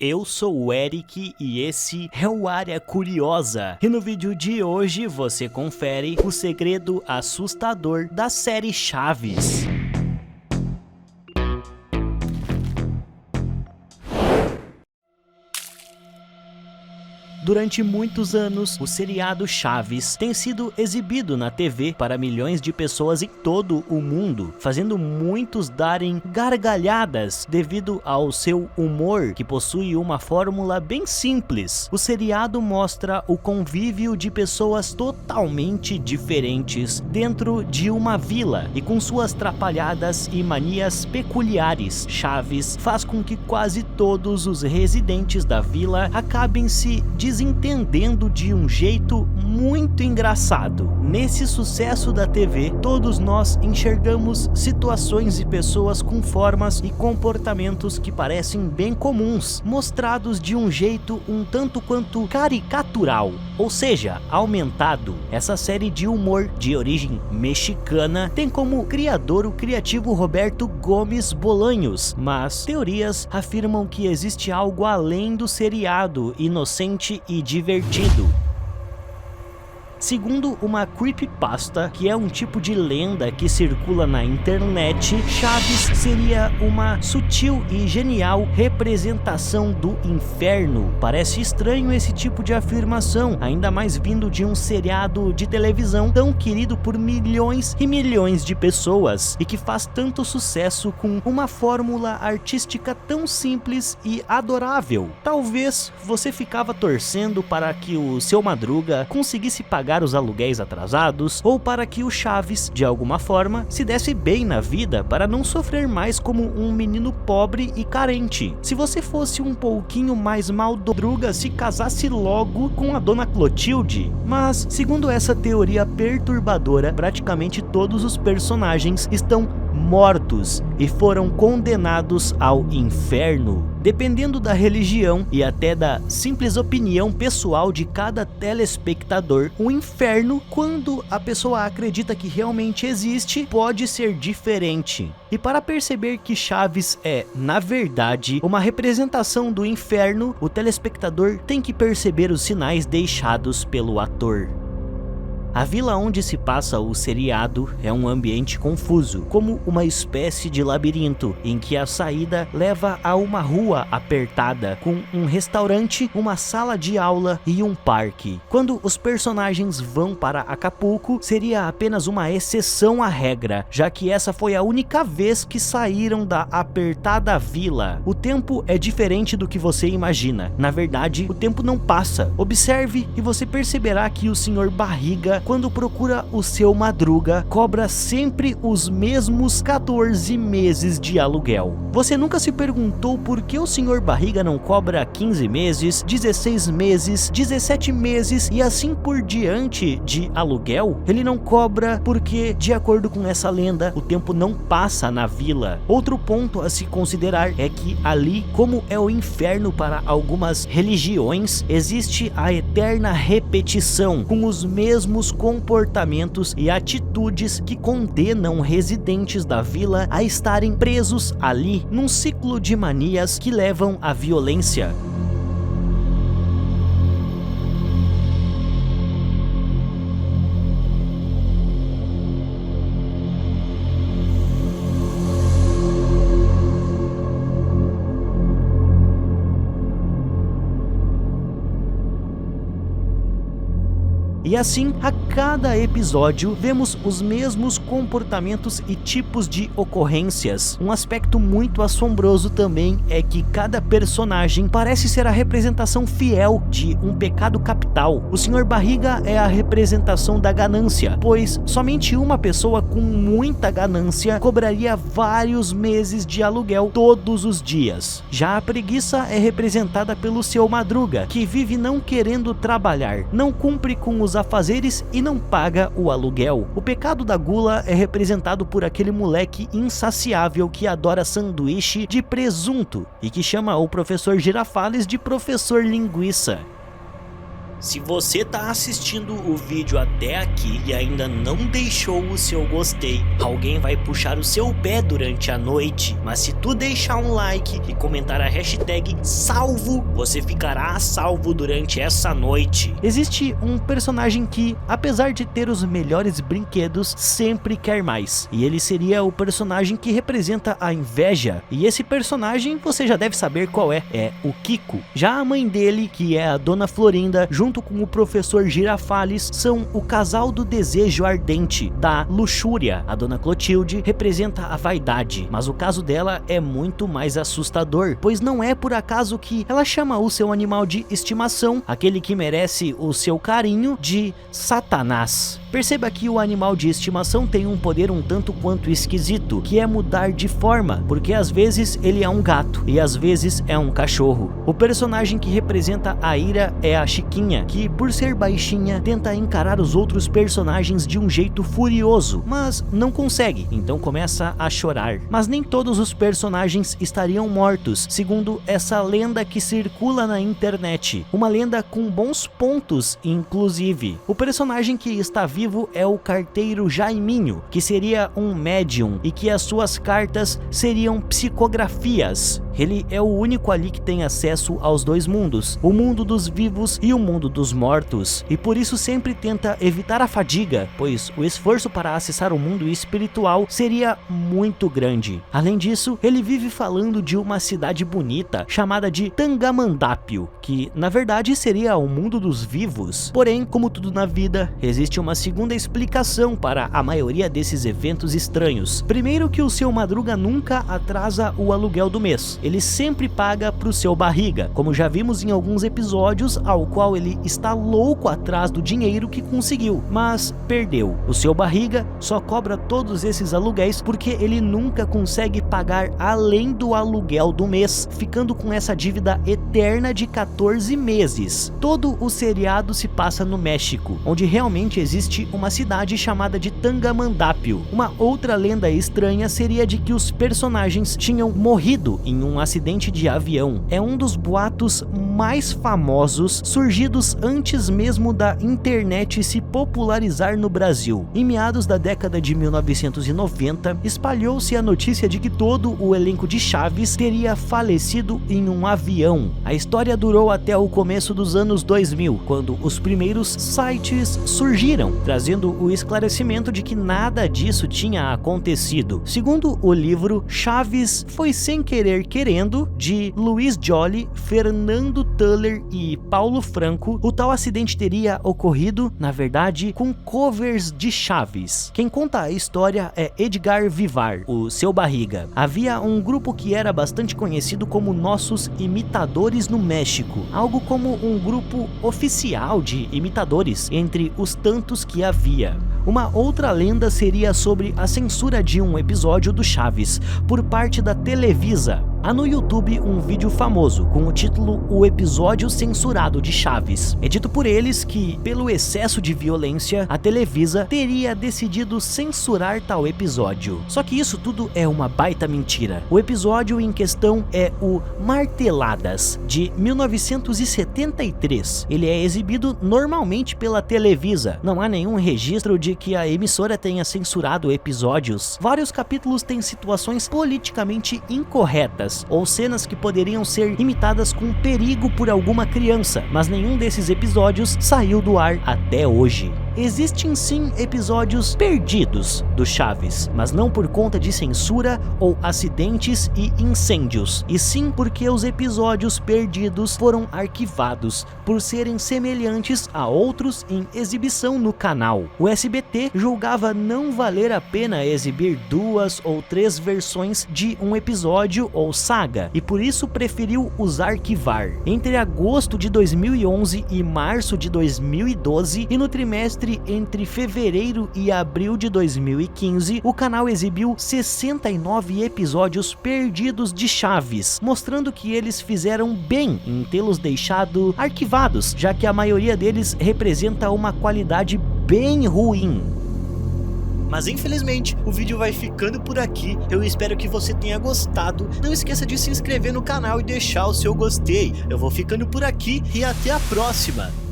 eu sou o Eric e esse é o Área Curiosa. E no vídeo de hoje você confere o segredo assustador da série Chaves. Durante muitos anos, o seriado Chaves tem sido exibido na TV para milhões de pessoas em todo o mundo, fazendo muitos darem gargalhadas devido ao seu humor, que possui uma fórmula bem simples. O seriado mostra o convívio de pessoas totalmente diferentes dentro de uma vila e com suas trapalhadas e manias peculiares. Chaves faz com que quase todos os residentes da vila acabem se desentendendo de um jeito muito engraçado. Nesse sucesso da TV, todos nós enxergamos situações e pessoas com formas e comportamentos que parecem bem comuns, mostrados de um jeito um tanto quanto caricatural, ou seja, aumentado. Essa série de humor de origem mexicana tem como criador o criativo Roberto Gomes Bolanhos, mas teorias afirmam que existe algo além do seriado inocente e divertido. Segundo uma creepypasta, que é um tipo de lenda que circula na internet, Chaves seria uma sutil e genial representação do inferno. Parece estranho esse tipo de afirmação, ainda mais vindo de um seriado de televisão tão querido por milhões e milhões de pessoas e que faz tanto sucesso com uma fórmula artística tão simples e adorável. Talvez você ficava torcendo para que o seu Madruga conseguisse pagar os aluguéis atrasados, ou para que o Chaves, de alguma forma, se desse bem na vida para não sofrer mais como um menino pobre e carente. Se você fosse um pouquinho mais Madruga, se casasse logo com a Dona Clotilde. Mas, segundo essa teoria perturbadora, praticamente todos os personagens estão mortos e foram condenados ao inferno. Dependendo da religião e até da simples opinião pessoal de cada telespectador, o inferno, quando a pessoa acredita que realmente existe, pode ser diferente. E para perceber que Chaves é, na verdade, uma representação do inferno, o telespectador tem que perceber os sinais deixados pelo ator. A vila onde se passa o seriado é um ambiente confuso, como uma espécie de labirinto, em que a saída leva a uma rua apertada, com um restaurante, uma sala de aula e um parque. Quando os personagens vão para Acapulco, seria apenas uma exceção à regra, já que essa foi a única vez que saíram da apertada vila. O tempo é diferente do que você imagina. Na verdade, o tempo não passa. Observe e você perceberá que o Sr. Barriga, quando procura o seu Madruga, cobra sempre os mesmos 14 meses de aluguel. Você nunca se perguntou por que o Sr. Barriga não cobra 15 meses, 16 meses, 17 meses e assim por diante de aluguel? Ele não cobra porque, de acordo com essa lenda, o tempo não passa na vila. Outro ponto a se considerar é que ali, como é o inferno para algumas religiões, existe a eterna repetição, com os mesmos comportamentos e atitudes que condenam residentes da vila a estarem presos ali num ciclo de manias que levam à violência. E assim, a cada episódio, vemos os mesmos comportamentos e tipos de ocorrências. Um aspecto muito assombroso também é que cada personagem parece ser a representação fiel de um pecado capital. O Sr. Barriga é a representação da ganância, pois somente uma pessoa com muita ganância cobraria vários meses de aluguel todos os dias. Já a preguiça é representada pelo seu Madruga, que vive não querendo trabalhar, não cumpre com os afazeres e não paga o aluguel. O pecado da gula é representado por aquele moleque insaciável que adora sanduíche de presunto e que chama o professor Girafales de professor linguiça. Se você tá assistindo o vídeo até aqui e ainda não deixou o seu gostei, alguém vai puxar o seu pé durante a noite. Mas se tu deixar um like e comentar a hashtag salvo, você ficará a salvo durante essa noite. Existe um personagem que, apesar de ter os melhores brinquedos, sempre quer mais. E ele seria o personagem que representa a inveja. E esse personagem você já deve saber qual é o Kiko. Já a mãe dele, que é a Dona Florinda, junto com o professor Girafales, são o casal do desejo ardente, da luxúria. A Dona Clotilde representa a vaidade, mas o caso dela é muito mais assustador, pois não é por acaso que ela chama o seu animal de estimação, aquele que merece o seu carinho, de Satanás. Perceba que o animal de estimação tem um poder um tanto quanto esquisito, que é mudar de forma, porque às vezes ele é um gato e às vezes é um cachorro. O personagem que representa a ira é a Chiquinha, que por ser baixinha tenta encarar os outros personagens de um jeito furioso, mas não consegue, então começa a chorar. Mas nem todos os personagens estariam mortos, segundo essa lenda que circula na internet. Uma lenda com bons pontos, inclusive. O personagem que está vivo é o carteiro Jaiminho, que seria um médium e que as suas cartas seriam psicografias. Ele é o único ali que tem acesso aos dois mundos, o mundo dos vivos e o mundo dos mortos, e por isso sempre tenta evitar a fadiga, pois o esforço para acessar o mundo espiritual seria muito grande. Além disso, ele vive falando de uma cidade bonita chamada de Tangamandápio, que na verdade seria o mundo dos vivos. Porém, como tudo na vida, existe uma segunda explicação para a maioria desses eventos estranhos. Primeiro, que o seu Madruga nunca atrasa o aluguel do mês. Ele sempre paga pro seu barriga, como já vimos em alguns episódios, ao qual ele está louco atrás do dinheiro que conseguiu, mas perdeu. O seu barriga só cobra todos esses aluguéis porque ele nunca consegue pagar além do aluguel do mês, ficando com essa dívida eterna de 14 meses. Todo o seriado se passa no México, onde realmente existe uma cidade chamada de Tangamandápio. Uma outra lenda estranha seria de que os personagens tinham morrido em um acidente de avião. É um dos boatos mais famosos, surgidos antes mesmo da internet se popularizar no Brasil. Em meados da década de 1990, espalhou-se a notícia de que todo o elenco de Chaves teria falecido em um avião. A história durou até o começo dos anos 2000, quando os primeiros sites surgiram, trazendo o esclarecimento de que nada disso tinha acontecido. Segundo o livro Chaves Foi Sem Querer Querendo, de Luiz Joly, Fernando Tuller e Paulo Franco, o tal acidente teria ocorrido, na verdade, com covers de Chaves. Quem conta a história é Edgar Vivar, o seu barriga. Havia um grupo que era bastante conhecido como Nossos Imitadores no México, algo como um grupo oficial de imitadores entre os tantos que havia. Uma outra lenda seria sobre a censura de um episódio do Chaves por parte da Televisa. Há no YouTube um vídeo famoso com o título O Episódio Censurado de Chaves. É dito por eles que, pelo excesso de violência, a Televisa teria decidido censurar tal episódio. Só que isso tudo é uma baita mentira. O episódio em questão é o Marteladas, de 1973. Ele é exibido normalmente pela Televisa. Não há nenhum registro de que a emissora tenha censurado episódios. Vários capítulos têm situações politicamente incorretas, ou cenas que poderiam ser imitadas com perigo por alguma criança, mas nenhum desses episódios saiu do ar até hoje. Existem sim episódios perdidos do Chaves, mas não por conta de censura ou acidentes e incêndios, e sim porque os episódios perdidos foram arquivados por serem semelhantes a outros em exibição no canal. O SBT julgava não valer a pena exibir 2 ou 3 versões de um episódio ou saga, e por isso preferiu os arquivar. Entre agosto de 2011 e março de 2012, e no trimestre entre fevereiro e abril de 2015, o canal exibiu 69 episódios perdidos de Chaves, mostrando que eles fizeram bem em tê-los deixado arquivados, já que a maioria deles representa uma qualidade bem ruim. Mas infelizmente o vídeo vai ficando por aqui. Eu espero que você tenha gostado. Não esqueça de se inscrever no canal e deixar o seu gostei. Eu vou ficando por aqui e até a próxima.